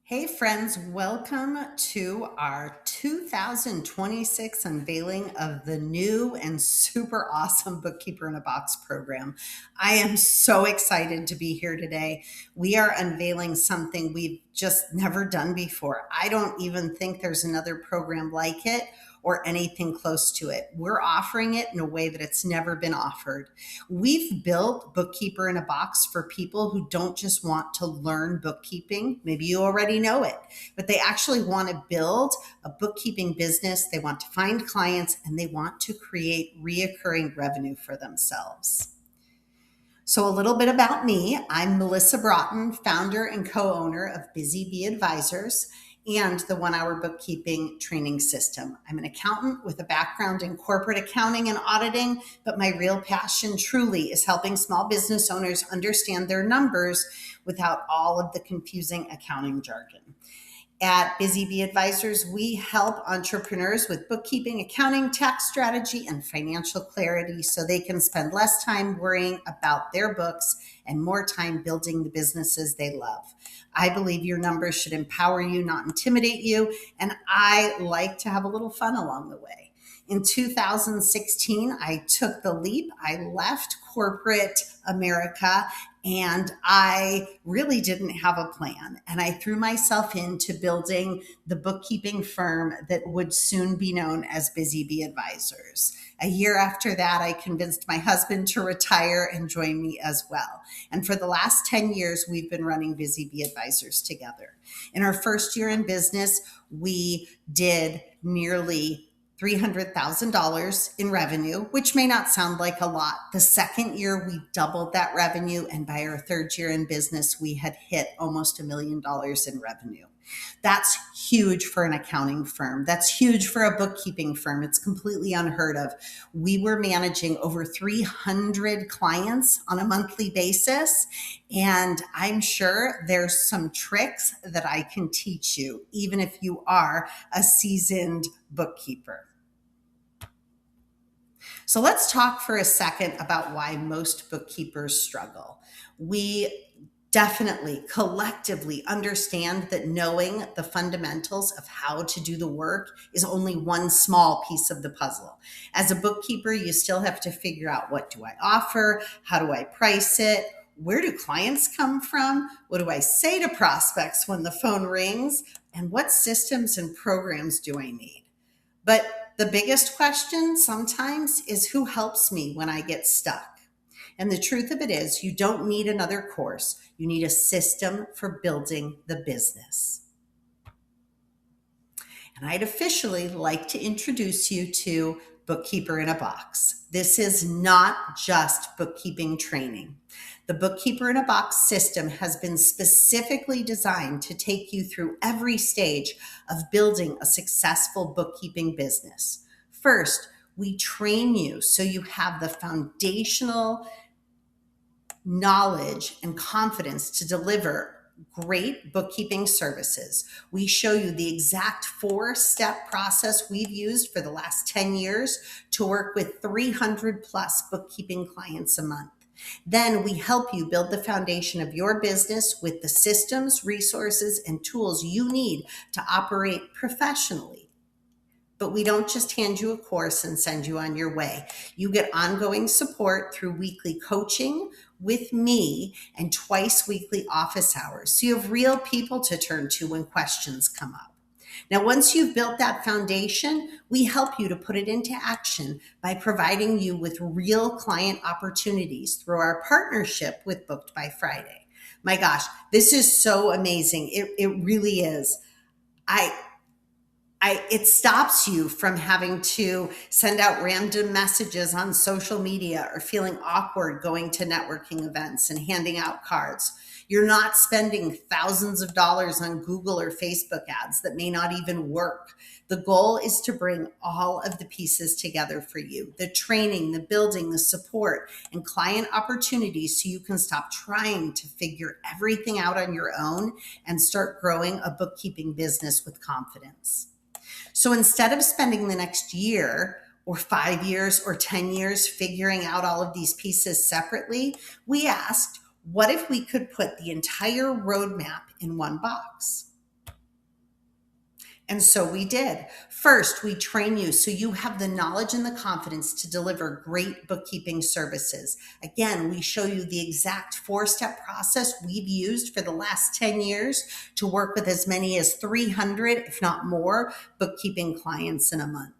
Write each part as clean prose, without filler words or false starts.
Hey friends, welcome to our 2026 unveiling of the new and super awesome Bookkeeper in a Box program. I am so excited to be here today. We are unveiling something we've just never done before. I don't even think there's another program like it or anything close to it. We're offering it in a way that it's never been offered. We've built Bookkeeper in a Box for people who don't just want to learn bookkeeping. Maybe you already know it, but they actually want to build a bookkeeping business. They want to find clients and they want to create reoccurring revenue for themselves. So a little bit about me. I'm Melissa Broughton, founder and co-owner of Busy Bee Advisors and the 1 Hour Bookkeeping Training System. I'm an accountant with a background in corporate accounting and auditing, but my real passion truly is helping small business owners understand their numbers without all of the confusing accounting jargon. At Busy Bee Advisors, we help entrepreneurs with bookkeeping, accounting, tax strategy, and financial clarity so they can spend less time worrying about their books and more time building the businesses they love. I believe your numbers should empower you, not intimidate you, and I like to have a little fun along the way. In 2016, I took the leap. I left corporate America and I really didn't have a plan. And I threw myself into building the bookkeeping firm that would soon be known as Busy Bee Advisors. A year after that, I convinced my husband to retire and join me as well. And for the last 10 years, we've been running Busy Bee Advisors together. In our first year in business, we did nearly $300,000 in revenue, which may not sound like a lot. The second year, we doubled that revenue. And by our third year in business, we had hit almost $1 million in revenue. That's huge for an accounting firm. That's huge for a bookkeeping firm. It's completely unheard of. We were managing over 300 clients on a monthly basis. And I'm sure there's some tricks that I can teach you, even if you are a seasoned bookkeeper. So let's talk for a second about why most bookkeepers struggle. We definitely collectively understand that knowing the fundamentals of how to do the work is only one small piece of the puzzle. As a bookkeeper, you still have to figure out, what do I offer? How do I price it? Where do clients come from? What do I say to prospects when the phone rings? And what systems and programs do I need? But the biggest question sometimes is, who helps me when I get stuck? And the truth of it is, you don't need another course. You need a system for building the business. And I'd officially like to introduce you to Bookkeeper in a Box. This is not just bookkeeping training. The Bookkeeper in a Box system has been specifically designed to take you through every stage of building a successful bookkeeping business. First, we train you so you have the foundational knowledge and confidence to deliver great bookkeeping services. We show you the exact 4-step process we've used for the last 10 years to work with 300 plus bookkeeping clients a month. Then we help you build the foundation of your business with the systems, resources, and tools you need to operate professionally. But we don't just hand you a course and send you on your way. You get ongoing support through weekly coaching with me and twice weekly office hours. So you have real people to turn to when questions come up. Now, once you've built that foundation, we help you to put it into action by providing you with real client opportunities through our partnership with Booked by Friday. My gosh, this is so amazing. It really is. It stops you from having to send out random messages on social media or feeling awkward going to networking events and handing out cards. You're not spending thousands of dollars on Google or Facebook ads that may not even work. The goal is to bring all of the pieces together for you: the training, the building, the support, and client opportunities, so you can stop trying to figure everything out on your own and start growing a bookkeeping business with confidence. So instead of spending the next year or 5 years or 10 years figuring out all of these pieces separately, we asked, what if we could put the entire roadmap in one box? And so we did. First, we train you so you have the knowledge and the confidence to deliver great bookkeeping services. Again, we show you the exact four-step process we've used for the last 10 years to work with as many as 300, if not more, bookkeeping clients in a month.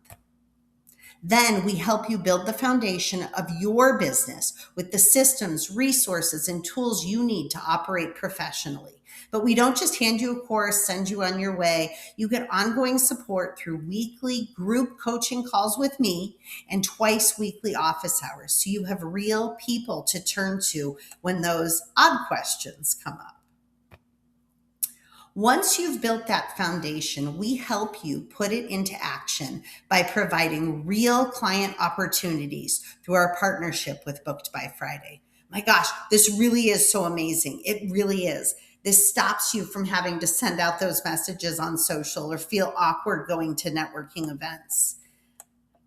Then we help you build the foundation of your business with the systems, resources, and tools you need to operate professionally. But we don't just hand you a course, send you on your way. You get ongoing support through weekly group coaching calls with me and twice weekly office hours. So you have real people to turn to when those odd questions come up. Once you've built that foundation, we help you put it into action by providing real client opportunities through our partnership with Booked by Friday. My gosh, this really is so amazing. It really is. This stops you from having to send out those messages on social or feel awkward going to networking events.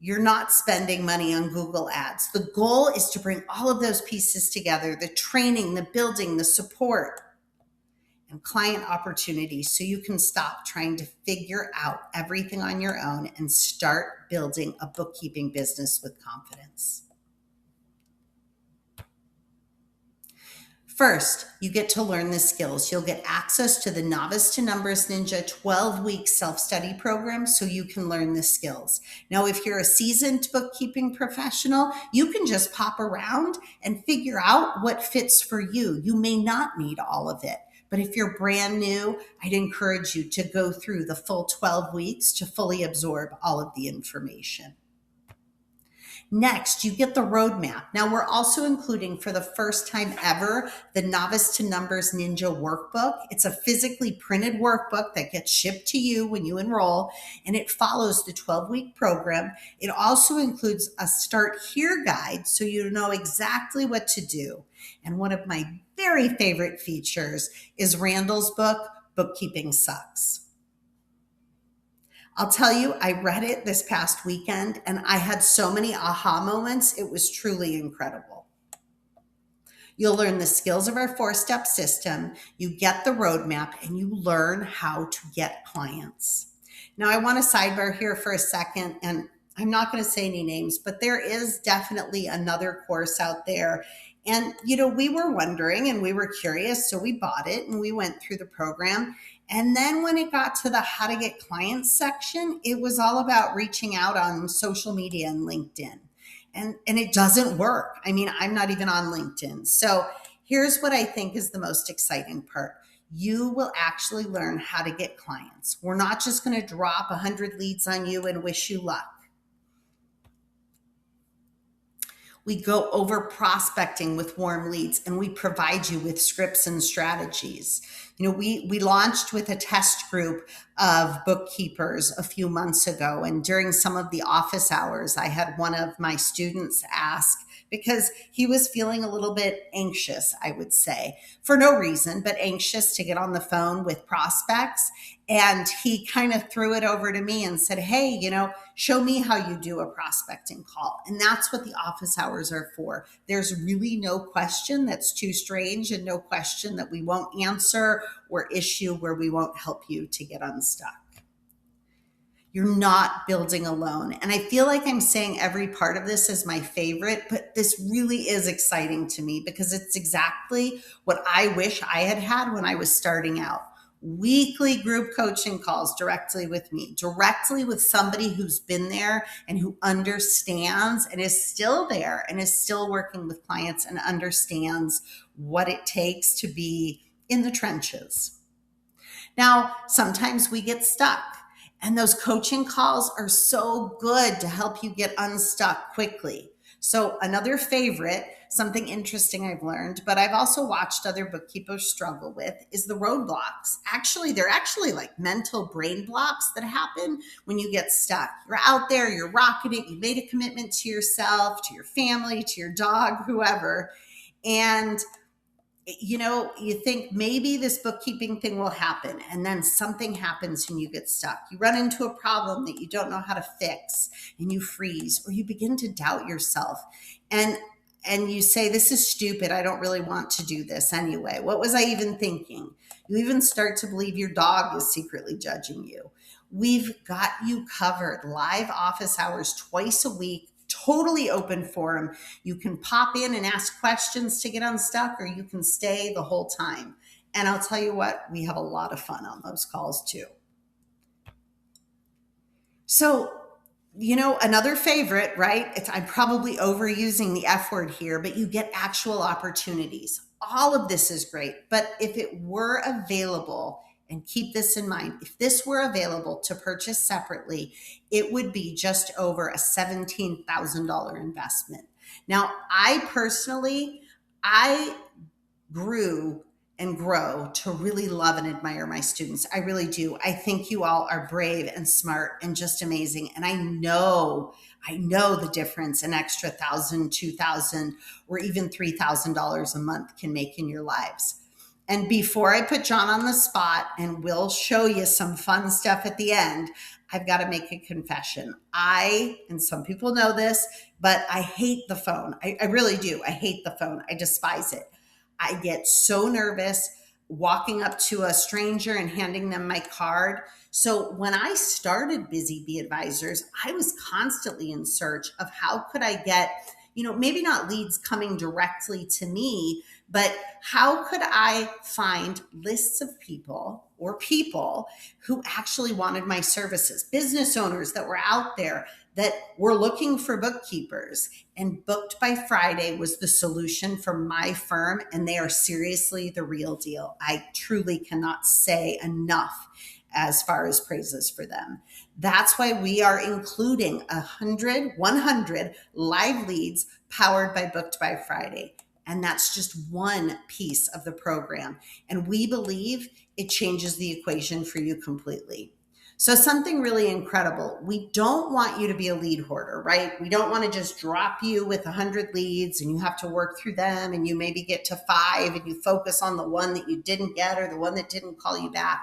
You're not spending money on Google Ads. The goal is to bring all of those pieces together, the training, the building, the support, and client opportunities so you can stop trying to figure out everything on your own and start building a bookkeeping business with confidence. First, you get to learn the skills. You'll get access to the Novice to Numbers Ninja 12-week self-study program so you can learn the skills. Now, if you're a seasoned bookkeeping professional, you can just pop around and figure out what fits for you. You may not need all of it. But if you're brand new, I'd encourage you to go through the full 12 weeks to fully absorb all of the information. Next, you get the roadmap. Now, we're also including for the first time ever the Novice to Numbers Ninja workbook. It's a physically printed workbook that gets shipped to you when you enroll, and it follows the 12-week program. It also includes a Start Here guide so you know exactly what to do. And one of my very favorite features is Randall's book, Bookkeeping Sucks. I'll tell you, I read it this past weekend and I had so many aha moments. It was truly incredible. You'll learn the skills of our four-step system, you get the roadmap, and you learn how to get clients. Now, I want to sidebar here for a second, and I'm not going to say any names, but there is definitely another course out there. And, we were wondering and we were curious, so we bought it and we went through the program. And then when it got to the how to get clients section, it was all about reaching out on social media and LinkedIn. And it doesn't work. I mean, I'm not even on LinkedIn. So here's what I think is the most exciting part. You will actually learn how to get clients. We're not just going to drop 100 leads on you and wish you luck. We go over prospecting with warm leads, and we provide you with scripts and strategies. We launched with a test group of bookkeepers a few months ago, and during some of the office hours, I had one of my students ask, because he was feeling a little bit anxious, I would say, for no reason, but anxious to get on the phone with prospects. And he kind of threw it over to me and said, hey, show me how you do a prospecting call. And that's what the office hours are for. There's really no question that's too strange and no question that we won't answer or issue where we won't help you to get unstuck. You're not building alone. And I feel like I'm saying every part of this is my favorite, but this really is exciting to me because it's exactly what I wish I had had when I was starting out. Weekly group coaching calls directly with me, directly with somebody who's been there and who understands and is still there and is still working with clients and understands what it takes to be in the trenches. Now, sometimes we get stuck. And those coaching calls are so good to help you get unstuck quickly. So another favorite, something interesting I've learned, but I've also watched other bookkeepers struggle with, is the roadblocks. They're actually like mental brain blocks that happen when you get stuck. You're out there, you're rocking it, you made a commitment to yourself, to your family, to your dog, whoever. And you think maybe this bookkeeping thing will happen, and then something happens and you get stuck. You run into a problem that you don't know how to fix and you freeze, or you begin to doubt yourself. And you say, this is stupid. I don't really want to do this anyway. What was I even thinking? You even start to believe your dog is secretly judging you. we've got you covered. Live office hours twice a week, totally open forum. You can pop in and ask questions to get unstuck, or you can stay the whole time. And I'll tell you what, we have a lot of fun on those calls too. So, another favorite, right? I'm probably overusing the F word here, but you get actual opportunities. All of this is great. But if it were available, and keep this in mind, if this were available to purchase separately, it would be just over a $17,000 investment. Now, I grew and grow to really love and admire my students. I really do. I think you all are brave and smart and just amazing. And I know the difference an extra 1,000, 2,000, or even $3,000 a month can make in your lives. And before I put John on the spot, and we'll show you some fun stuff at the end, I've got to make a confession. And some people know this, but I hate the phone. I really do. I hate the phone. I despise it. I get so nervous walking up to a stranger and handing them my card. So when I started Busy Bee Advisors, I was constantly in search of how could I get, maybe not leads coming directly to me, but how could I find lists of people or people who actually wanted my services, business owners that were out there that were looking for bookkeepers. And Booked by Friday was the solution for my firm, and they are seriously the real deal. I truly cannot say enough as far as praises for them. That's why we are including 100 live leads powered by Booked by Friday. And that's just one piece of the program. And we believe it changes the equation for you completely. So something really incredible. We don't want you to be a lead hoarder, right? We don't want to just drop you with 100 leads and you have to work through them and you maybe get to 5 and you focus on the one that you didn't get or the one that didn't call you back.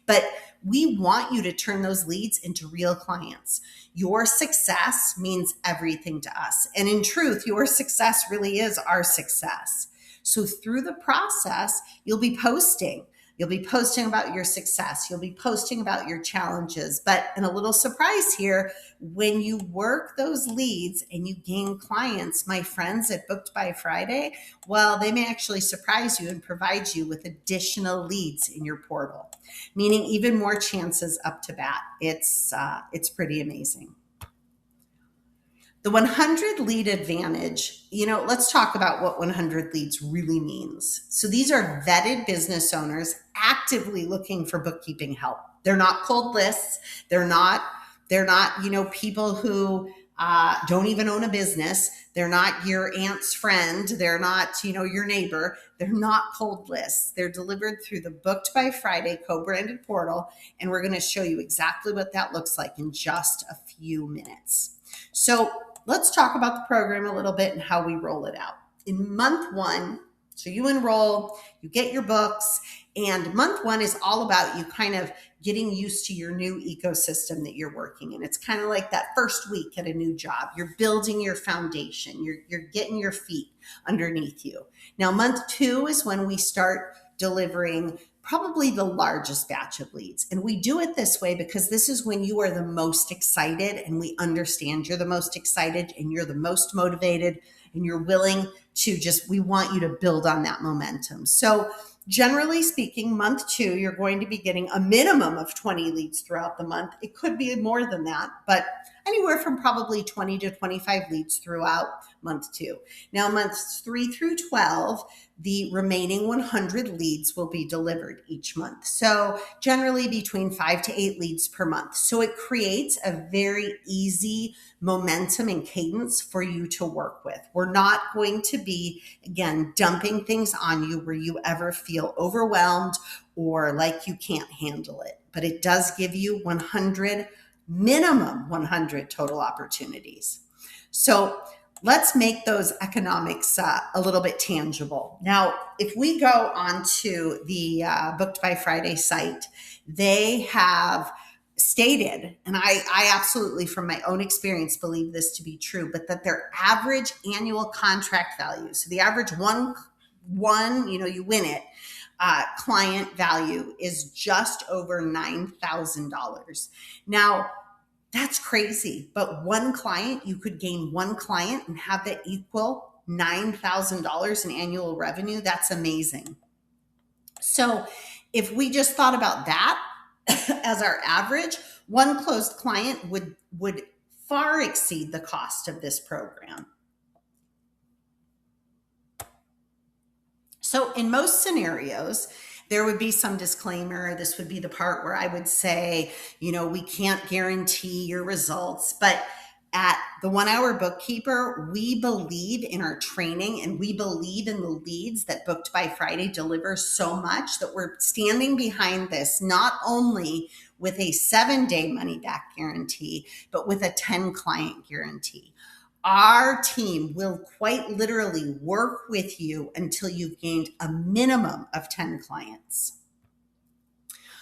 But we want you to turn those leads into real clients. Your success means everything to us. And in truth, your success really is our success. So through the process, you'll be posting. You'll be posting about your success. You'll be posting about your challenges. But in a little surprise here, when you work those leads and you gain clients, my friends at Booked by Friday, well, they may actually surprise you and provide you with additional leads in your portal, meaning even more chances up to bat. It's pretty amazing. The 100 lead advantage, let's talk about what 100 leads really means. So these are vetted business owners actively looking for bookkeeping help. They're not cold lists. They're not, people who don't even own a business. They're not your aunt's friend. They're not, your neighbor. They're not cold lists. They're delivered through the Booked by Friday co-branded portal. And we're going to show you exactly what that looks like in just a few minutes. So let's talk about the program a little bit and how we roll it out. In month 1, so you enroll, you get your books, and month 1 is all about you kind of getting used to your new ecosystem that you're working in. It's kind of like that first week at a new job. You're building your foundation. You're getting your feet underneath you. Now, month 2 is when we start delivering probably the largest batch of leads. And we do it this way because this is when you are the most excited, and we understand you're the most excited and you're the most motivated and you're willing to we want you to build on that momentum. So generally speaking, month 2, you're going to be getting a minimum of 20 leads throughout the month. It could be more than that, but anywhere from probably 20 to 25 leads throughout month 2. Now, months 3 through 12, the remaining 100 leads will be delivered each month. So generally between 5 to 8 leads per month. So it creates a very easy momentum and cadence for you to work with. We're not going to be, again, dumping things on you where you ever feel overwhelmed or like you can't handle it. But it does give you minimum 100 total opportunities. So let's make those economics a little bit tangible. Now, if we go onto the Booked by Friday site, they have stated, and I absolutely, from my own experience, believe this to be true, but that their average annual contract value, so the average one, you win it, client value is just over $9,000. Now, that's crazy. But one client, you could gain one client and have that equal $9,000 in annual revenue. That's amazing. So if we just thought about that as our average, one closed client would far exceed the cost of this program. So in most scenarios, there would be some disclaimer. This would be the part where I would say, we can't guarantee your results, but at the 1 Hour Bookkeeper, we believe in our training and we believe in the leads that Booked by Friday delivers so much that we're standing behind this, not only with a 7-day money back guarantee, but with a 10 client guarantee. Our team will quite literally work with you until you've gained a minimum of 10 clients.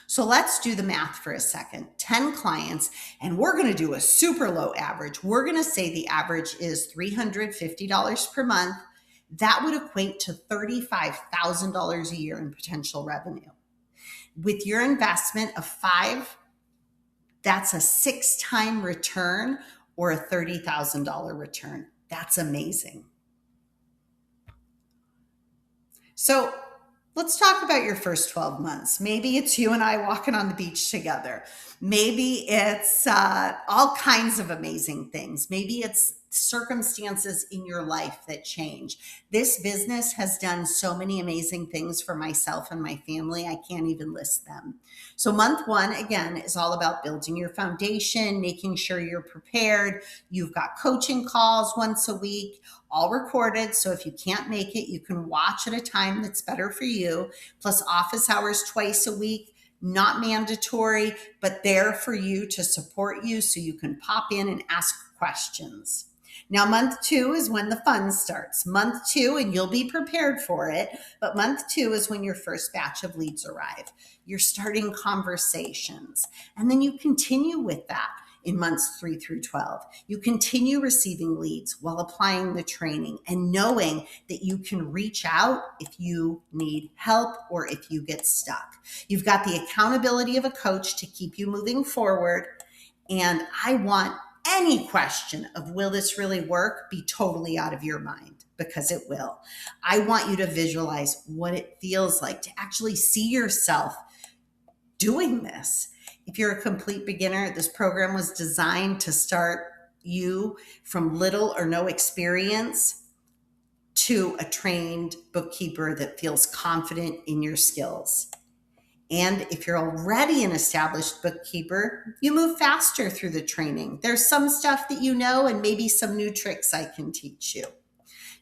So let's do the math for a second. 10 clients, and we're going to do a super low average. We're going to say the average is $350 per month. That would equate to $35,000 a year in potential revenue. With your investment of 5, that's a 6-time return or a $30,000 return. That's amazing. So let's talk about your first 12 months. Maybe it's you and I walking on the beach together. Maybe it's all kinds of amazing things. Maybe it's circumstances in your life that change. This business has done so many amazing things for myself and my family. I can't even list them. So month 1, again, is all about building your foundation, making sure you're prepared. You've got coaching calls once a week, all recorded. So if you can't make it, you can watch at a time that's better for you, plus office hours twice a week. Not mandatory, but there for you to support you so you can pop in and ask questions. Now, month 2 is when the fun starts. Month 2, and you'll be prepared for it, but month 2 is when your first batch of leads arrive. You're starting conversations, and then you continue with that in months 3 through 12. You continue receiving leads while applying the training and knowing that you can reach out if you need help or if you get stuck. You've got the accountability of a coach to keep you moving forward. And I want any question of will this really work be totally out of your mind, because it will. I want you to visualize what it feels like to actually see yourself doing this. If you're a complete beginner, this program was designed to start you from little or no experience to a trained bookkeeper that feels confident in your skills. And if you're already an established bookkeeper, you move faster through the training. There's some stuff that you know and maybe some new tricks I can teach you.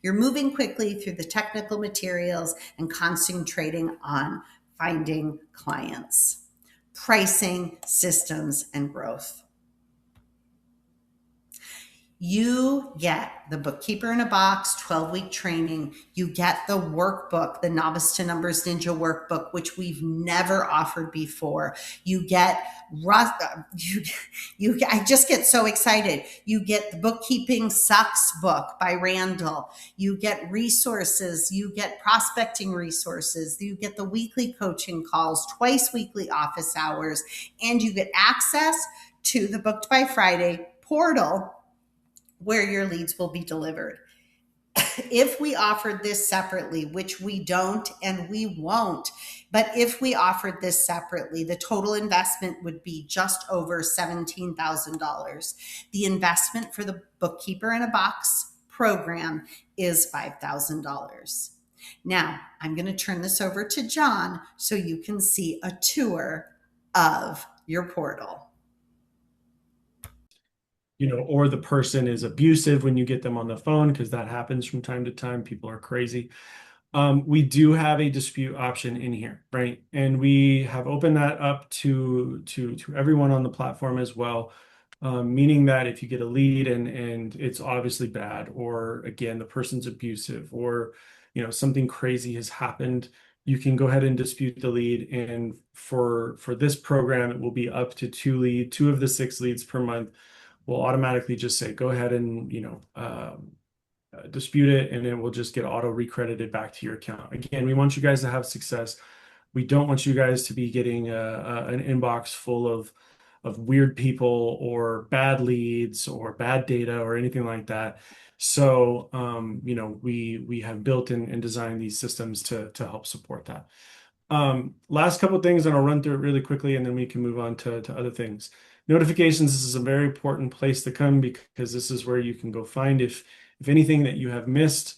You're moving quickly through the technical materials and concentrating on finding clients, pricing, systems, and growth. You get the Bookkeeper in a Box 12-week training. You get the workbook, the Novice to Numbers Ninja workbook, which we've never offered before. You get, I just get so excited. You get the Bookkeeping Sucks book by Randall. You get resources. You get prospecting resources. You get the weekly coaching calls, twice weekly office hours, and you get access to the Booked by Friday portal where your leads will be delivered. If we offered this separately, which we don't and we won't, but if we offered this separately, the total investment would be just over $17,000. The investment for the Bookkeeper in a Box program is $5,000. Now, I'm going to turn this over to John so you can see a tour of your portal. Or the person is abusive when you get them on the phone, because that happens from time to time. People are crazy. We do have a dispute option in here, right? And we have opened that up to everyone on the platform as well, meaning that if you get a lead and it's obviously bad, or again, the person's abusive, or something crazy has happened, you can go ahead and dispute the lead. And for this program, it will be up to 2 of the 6 leads per month. We'll automatically just say, go ahead and, dispute it, and it will just get auto recredited back to your account. Again, we want you guys to have success. We don't want you guys to be getting an inbox full of weird people or bad leads or bad data or anything like that. So, we have built and designed these systems to help support that. Last couple of things, and I'll run through it really quickly, and then we can move on to other things. Notifications, this is a very important place to come because this is where you can go find if anything that you have missed,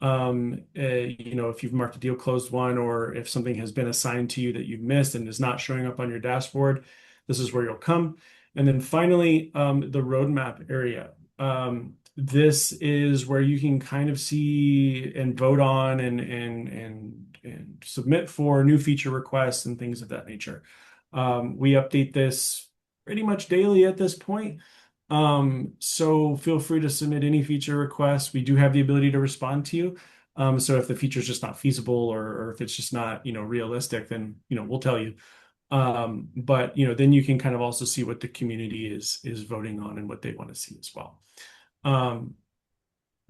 if you've marked a deal closed won, or if something has been assigned to you that you've missed and is not showing up on your dashboard, this is where you'll come. And then finally, the roadmap area. This is where you can kind of see and vote on and submit for new feature requests and things of that nature. We update this pretty much daily at this point. So feel free to submit any feature requests. We do have the ability to respond to you. So if the feature is just not feasible or if it's just not, realistic, then, we'll tell you. But then you can kind of also see what the community is voting on and what they want to see as well. Um,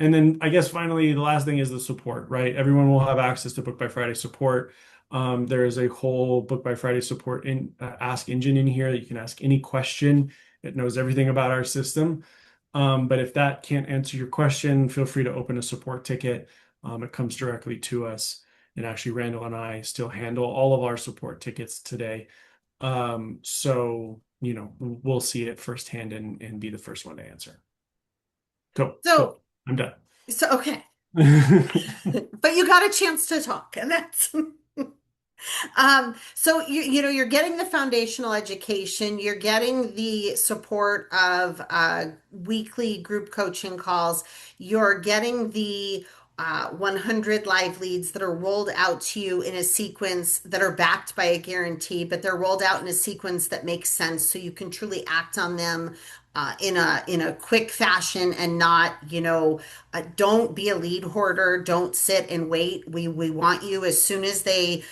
and then I guess finally, the last thing is the support, right? Everyone will have access to Book by Friday support. There is a whole Book by Friday support ask engine in here that you can ask any question. It knows everything about our system. But if that can't answer your question, feel free to open a support ticket. It comes directly to us. And actually, Randall and I still handle all of our support tickets today. So, we'll see it firsthand and be the first one to answer. Cool, So, cool. I'm done. okay. But you got a chance to talk, and that's so you're getting the foundational education, you're getting the support of weekly group coaching calls, you're getting the 100 live leads that are rolled out to you in a sequence that are backed by a guarantee, but they're rolled out in a sequence that makes sense so you can truly act on them in a quick fashion and not, don't be a lead hoarder. Don't sit and wait. We want you as soon as they,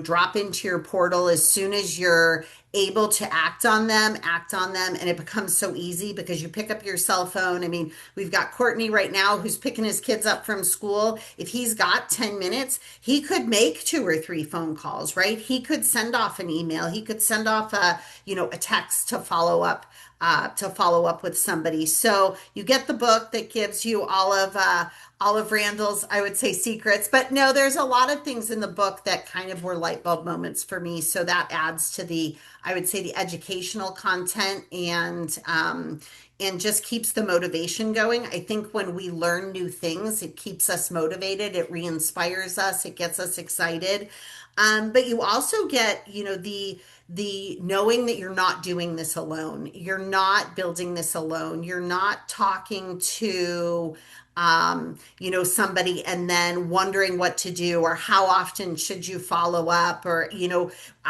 drop into your portal, as soon as you're able to act on them, and it becomes so easy because you pick up your cell phone. I mean, we've got Courtney right now who's picking his kids up from school. If he's got 10 minutes, he could make two or three phone calls, right? He could send off an email. He could send off a text to follow up with somebody. So you get the book that gives you all of Randall's, I would say, secrets. But no, there's a lot of things in the book that kind of were light bulb moments for me. So that adds to I would say, the educational content and just keeps the motivation going. I think when we learn new things, it keeps us motivated. It re-inspires us. It gets us excited. But you also get, the knowing that you're not doing this alone. You're not building this alone. You're not talking to somebody and then wondering what to do or how often should you follow up or,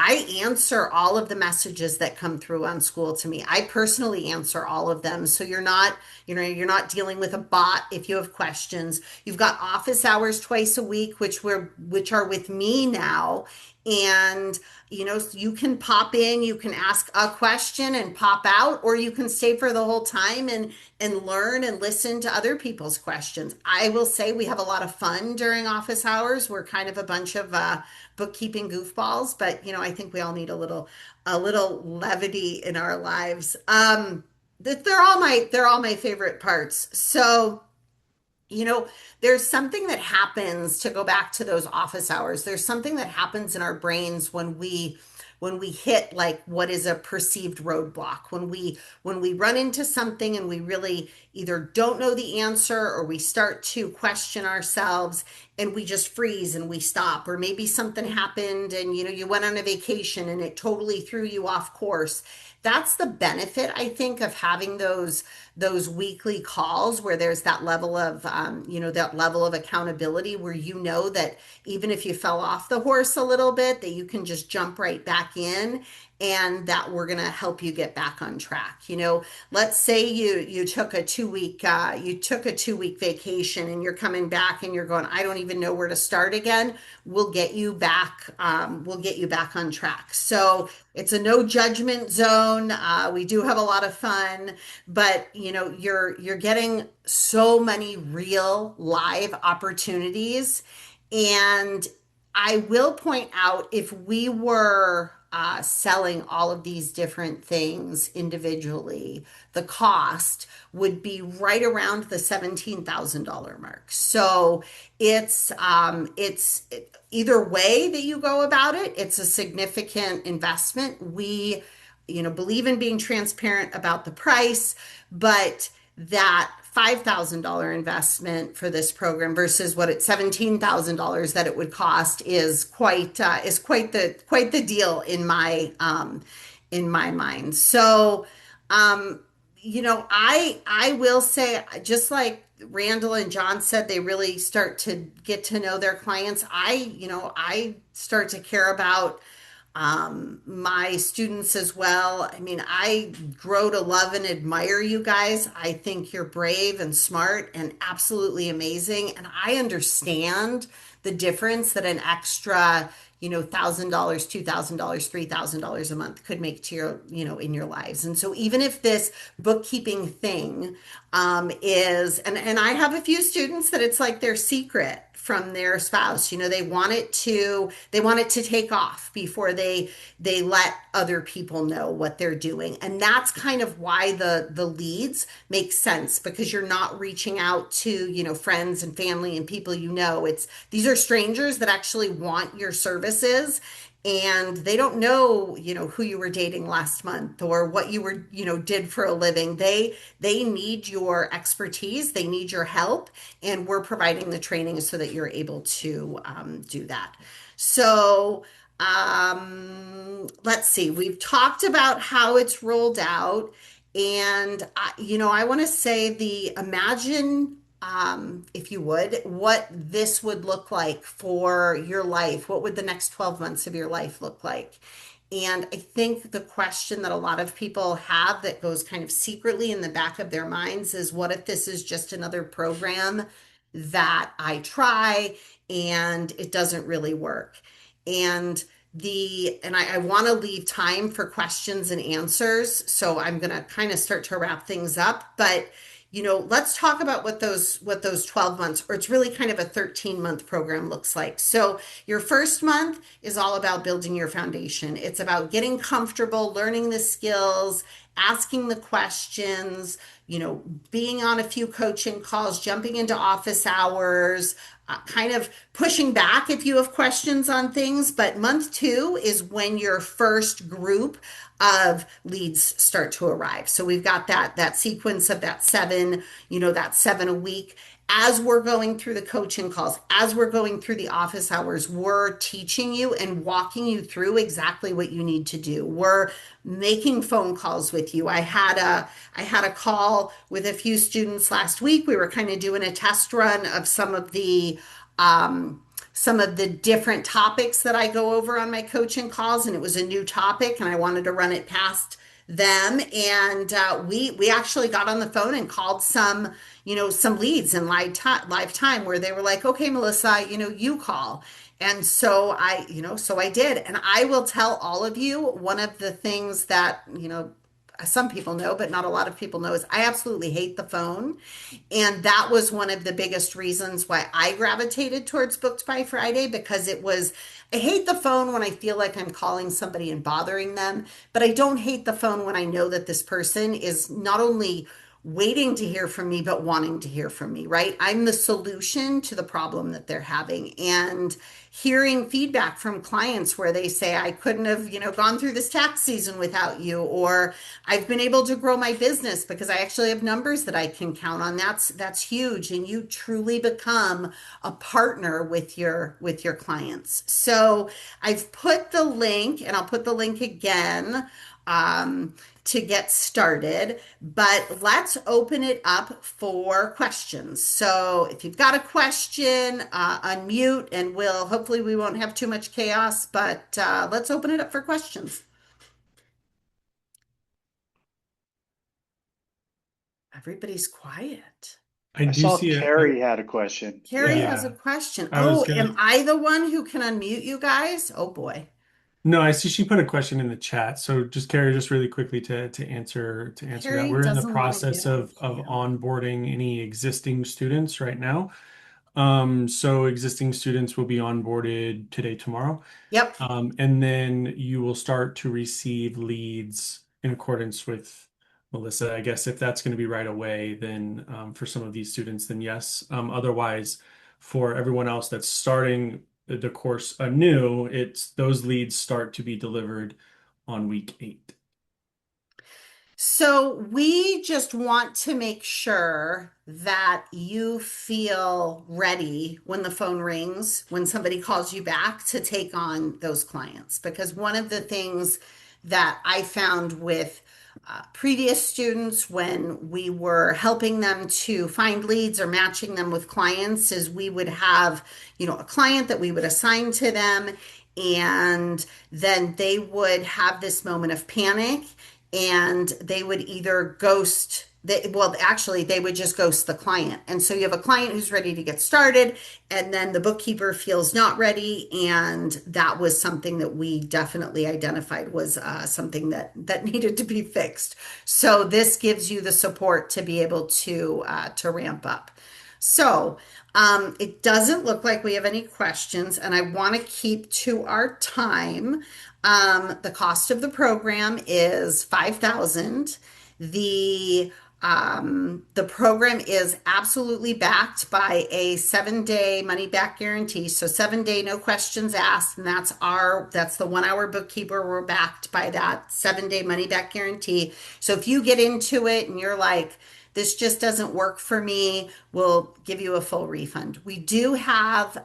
I answer all of the messages that come through on School to Me. I personally answer all of them. So you're not dealing with a bot if you have questions. You've got office hours twice a week, which are with me now. And you can pop in, you can ask a question and pop out, or you can stay for the whole time and learn and listen to other people's questions. I will say we have a lot of fun during office hours. We're kind of a bunch of bookkeeping goofballs, but I think we all need a little levity in our lives. They're all my favorite parts. So you know, there's something that happens to go back to those office hours. There's something that happens in our brains when we hit like what is a perceived roadblock. When we run into something and we really either don't know the answer or we start to question ourselves and we just freeze and we stop, or maybe something happened and you went on a vacation and it totally threw you off course. That's the benefit, I think, of having those weekly calls where there's that level of that level of accountability where that even if you fell off the horse a little bit, that you can just jump right back in and that we're going to help you get back on track. Let's say you took a 2 week vacation and you're coming back and you're going, I don't even know where to start again. We'll get you back. We'll get you back on track. So it's a no judgment zone. We do have a lot of fun, but you're getting so many real live opportunities, and I will point out if we were selling all of these different things individually, the cost would be right around the $17,000 mark. So either way that you go about it, it's a significant investment. We, believe in being transparent about the price, but that $5,000 investment for this program versus what it's $17,000 that it would cost is quite the deal in my mind. So I will say, just like Randall and John said, they really start to get to know their clients. I start to care about my students as well. I mean, I grow to love and admire you guys. I think you're brave and smart and absolutely amazing. And I understand the difference that an extra, $1,000, $2,000, $3,000 a month could make to in your lives. And so even if this bookkeeping thing and I have a few students that it's like their secret from their spouse. They want it to take off before they let other people know what they're doing. And that's kind of why the leads make sense, because you're not reaching out to, friends and family and people. It's these are strangers that actually want your services, and they don't know, who you were dating last month or what you were, did for a living. They need your expertise, they need your help, and we're providing the training so that you're able to do that. So let's see, we've talked about how it's rolled out, and I want to say the imagine, if you would, what this would look like for your life. What would the next 12 months of your life look like? And I think the question that a lot of people have that goes kind of secretly in the back of their minds is, what if this is just another program that I try and it doesn't really work? And I want to leave time for questions and answers. So I'm going to kind of start to wrap things up, but let's talk about what those 12 months, or it's really kind of a 13-month program, looks like. So your first month is all about building your foundation. It's about getting comfortable, learning the skills, asking the questions, being on a few coaching calls, jumping into office hours, kind of pushing back if you have questions on things. But month two is when your first group of leads start to arrive. So we've got that sequence of that seven a week. As we're going through the coaching calls, as we're going through the office hours, we're teaching you and walking you through exactly what you need to do. We're making phone calls with you. I had a call with a few students last week. We were kind of doing a test run of um, some of the different topics that I go over on my coaching calls, and it was a new topic, and I wanted to run it past them. And we actually got on the phone and called some leads in live time where they were like, "Okay, Melissa, you call." And so I did. And I will tell all of you, one of the things that, some people know, but not a lot of people know, is I absolutely hate the phone. And that was one of the biggest reasons why I gravitated towards Booked by Friday, because I hate the phone when I feel like I'm calling somebody and bothering them, but I don't hate the phone when I know that this person is not only waiting to hear from me, but wanting to hear from me, right? I'm the solution to the problem that they're having. And hearing feedback from clients where they say, I couldn't have, gone through this tax season without you, or I've been able to grow my business because I actually have numbers that I can count on. That's huge. And you truly become a partner with your clients. So I've put the link, and I'll put the link again, to get started, but let's open it up for questions. So if you've got a question, unmute, and hopefully we won't have too much chaos, but let's open it up for questions. Everybody's quiet. I I do saw see Carrie had a question. Carrie Yeah. has a yeah, question. I was Oh, gonna, am I the one who can unmute you guys? Oh boy. no, I see she put a question in the chat. So just Carrie, just really quickly to answer that. Carrie We're in the doesn't want to process get on of cue. onboarding any existing students right now. So existing students will be onboarded today, tomorrow. Yep. And then you will start to receive leads in accordance with Melissa. I guess if that's going to be right away, then for some of these students, then yes. Otherwise, for everyone else that's starting the course anew, it's those leads start to be delivered on week 8. So we just want to make sure that you feel ready when the phone rings, when somebody calls you back to take on those clients. Because one of the things that I found with previous students when we were helping them to find leads or matching them with clients is we would have, a client that we would assign to them, and then they would have this moment of panic and they would either actually they would just ghost the client. And so you have a client who's ready to get started, and then the bookkeeper feels not ready, and that was something that we definitely identified was something that needed to be fixed. So this gives you the support to be able to ramp up. So it doesn't look like we have any questions, and I want to keep to our time. The cost of the program is 5,000. The program is absolutely backed by a 7-day money back guarantee. So 7-day, no questions asked, and that's the 1 hour bookkeeper. We're backed by that 7-day money back guarantee. So if you get into it and you're like, this just doesn't work for me, we'll give you a full refund. We do have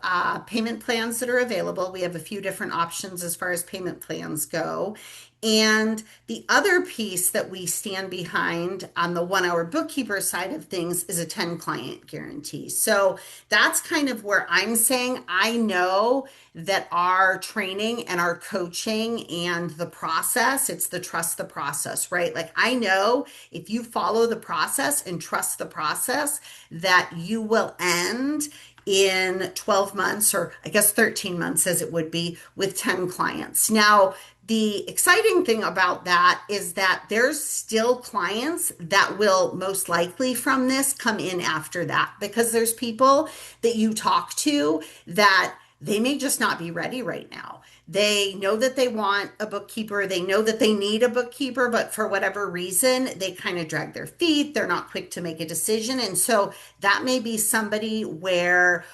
payment plans that are available. We have a few different options as far as payment plans go. And the other piece that we stand behind on the 1 hour bookkeeper side of things is a 10 client guarantee. So that's kind of where I'm saying I know that our training and our coaching and the process, it's the trust the process, right? Like I know if you follow the process and trust the process, that you will end in 12 months, or I guess 13 months as it would be, with 10 clients. Now, the exciting thing about that is that there's still clients that will most likely from this come in after that, because there's people that you talk to that they may just not be ready right now. They know that they want a bookkeeper. They know that they need a bookkeeper, but for whatever reason, they kind of drag their feet. They're not quick to make a decision. And so that may be somebody where,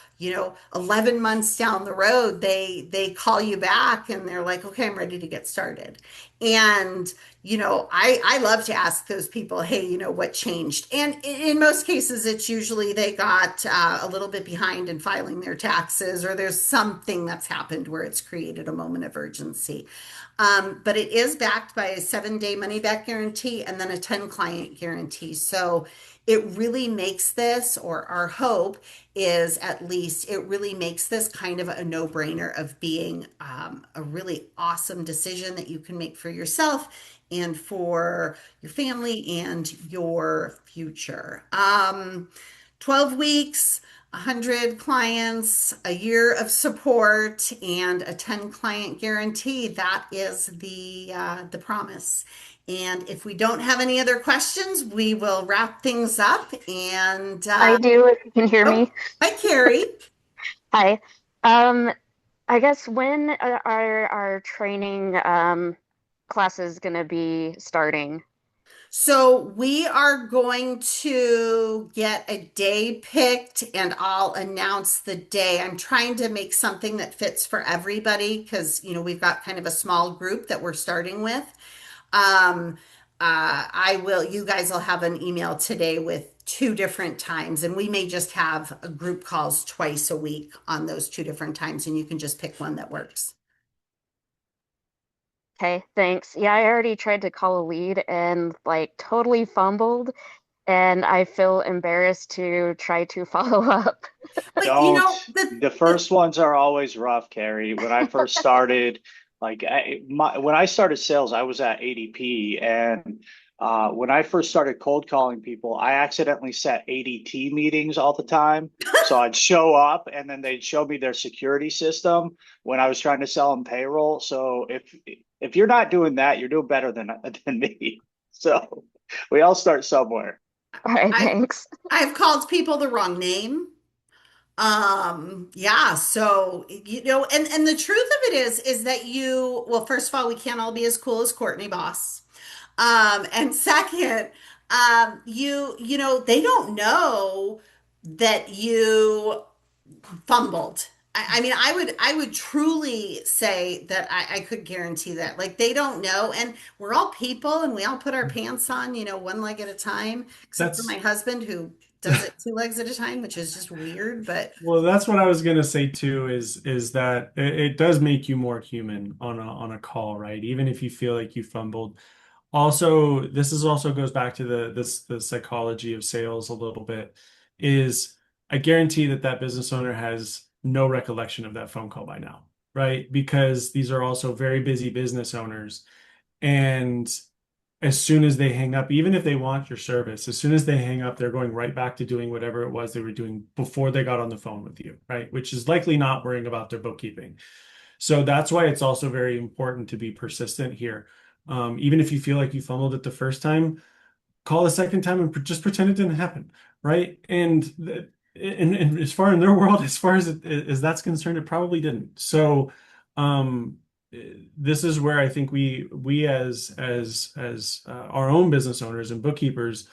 11 months down the road, they call you back and they're like, okay, I'm ready to get started. And I love to ask those people, hey, what changed? And in most cases, it's usually they got a little bit behind in filing their taxes, or there's something that's happened where it's created a moment of urgency. But it is backed by a 7-day money back guarantee and then a 10 client guarantee. So it really makes this, or our hope is at least, it really makes this kind of a no brainer of being a really awesome decision that you can make for yourself and for your family and your future. 12 weeks, 100 clients, a year of support, and a 10 client guarantee. That is the promise. And if we don't have any other questions, we will wrap things up. And I do, if you can hear oh, me. hi, Carrie. Hi. Um, I guess when are our training classes gonna be starting? So we are going to get a day picked and I'll announce the day. I'm trying to make something that fits for everybody because, we've got kind of a small group that we're starting with. Um, you guys will have an email today with 2 different times, and we may just have a group calls twice a week on those 2 different times, and you can just pick one that works. Okay, thanks. Yeah, I already tried to call a lead and like totally fumbled, and I feel embarrassed to try to follow up. But Don't. the, The the first ones are always rough, Carrie. When I first started, when I started sales, I was at ADP, and when I first started cold calling people, I accidentally set ADT meetings all the time. So I'd show up, and then they'd show me their security system when I was trying to sell them payroll. So if you're not doing that, you're doing better than me. So we all start somewhere. All right, I thanks. I've called people the wrong name. Yeah, so and the truth of it is that well, first of all, we can't all be as cool as Courtney Boss. And second, they don't know that you fumbled. I mean, I would truly say that I could guarantee that. Like they don't know, and we're all people, and we all put our pants on, one leg at a time, except for my That's husband who does it two legs at a time, which is just weird. But well, that's what I was gonna say too, is that it does make you more human on a call, right? Even if you feel like you fumbled. Also, this is also goes back to the psychology of sales a little bit, is I guarantee that that business owner has no recollection of that phone call by now, right? Because these are also very busy business owners. And as soon as they hang up, even if they want your service, as soon as they hang up, they're going right back to doing whatever it was they were doing before they got on the phone with you, right? Which is likely not worrying about their bookkeeping. So that's why it's also very important to be persistent here. Even if you feel like you fumbled it the first time, call a second time and just pretend it didn't happen, right? And as far in their world, as far as that's concerned, it probably didn't. So, um, this is where I think we as our own business owners and bookkeepers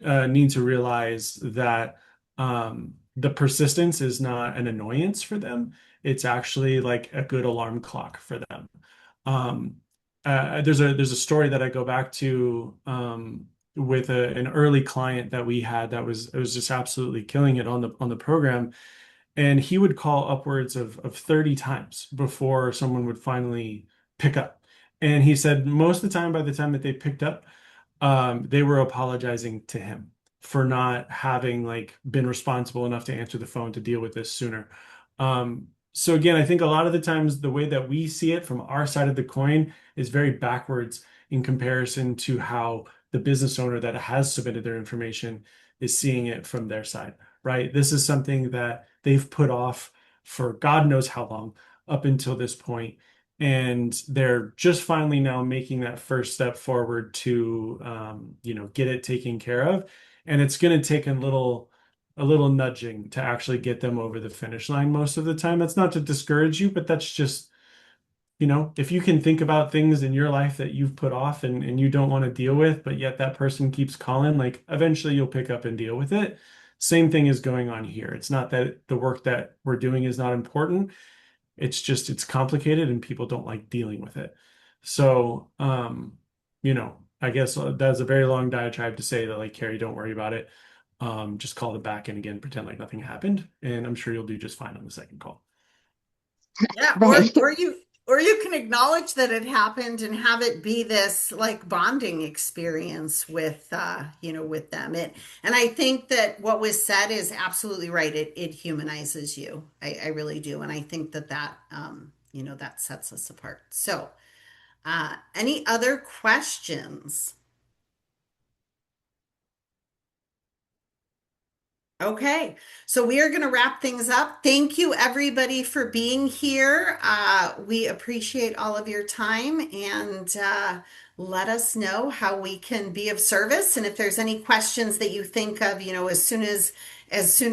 need to realize that the persistence is not an annoyance for them. It's actually like a good alarm clock for them. Um, there's a story that I go back to with an early client that we had that was just absolutely killing it on the program, and he would call upwards of 30 times before someone would finally pick up. And he said most of the time, by the time that they picked up, they were apologizing to him for not having like been responsible enough to answer the phone to deal with this sooner. So again, I think a lot of the times the way that we see it from our side of the coin is very backwards in comparison to how the business owner that has submitted their information is seeing it from their side, right? This is something that they've put off for God knows how long up until this point, and they're just finally now making that first step forward to get it taken care of. And it's going to take a little nudging to actually get them over the finish line most of the time. That's not to discourage you, but that's just, if you can think about things in your life that you've put off and you don't want to deal with, but yet that person keeps calling, like eventually you'll pick up and deal with it. Same thing is going on here. It's not that the work that we're doing is not important. It's just it's complicated and people don't like dealing with it. So, I guess that's a very long diatribe to say that like, Carrie, don't worry about it. Just call it back and again, pretend like nothing happened, and I'm sure you'll do just fine on the second call. yeah, or Right. or you can acknowledge that it happened and have it be this like bonding experience with them. And I think that what was said is absolutely right. It humanizes you. I really do. And I think that sets us apart. So, any other questions? Okay, so we are going to wrap things up. Thank you, everybody, for being here. We appreciate all of your time, and let us know how we can be of service. And if there's any questions that you think of, as soon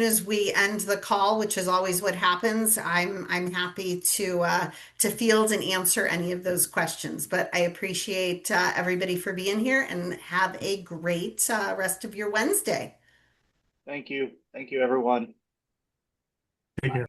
as we end the call, which is always what happens, I'm happy to field and answer any of those questions. But I appreciate everybody for being here, and have a great rest of your Wednesday. Thank you. Thank you, everyone. Take care.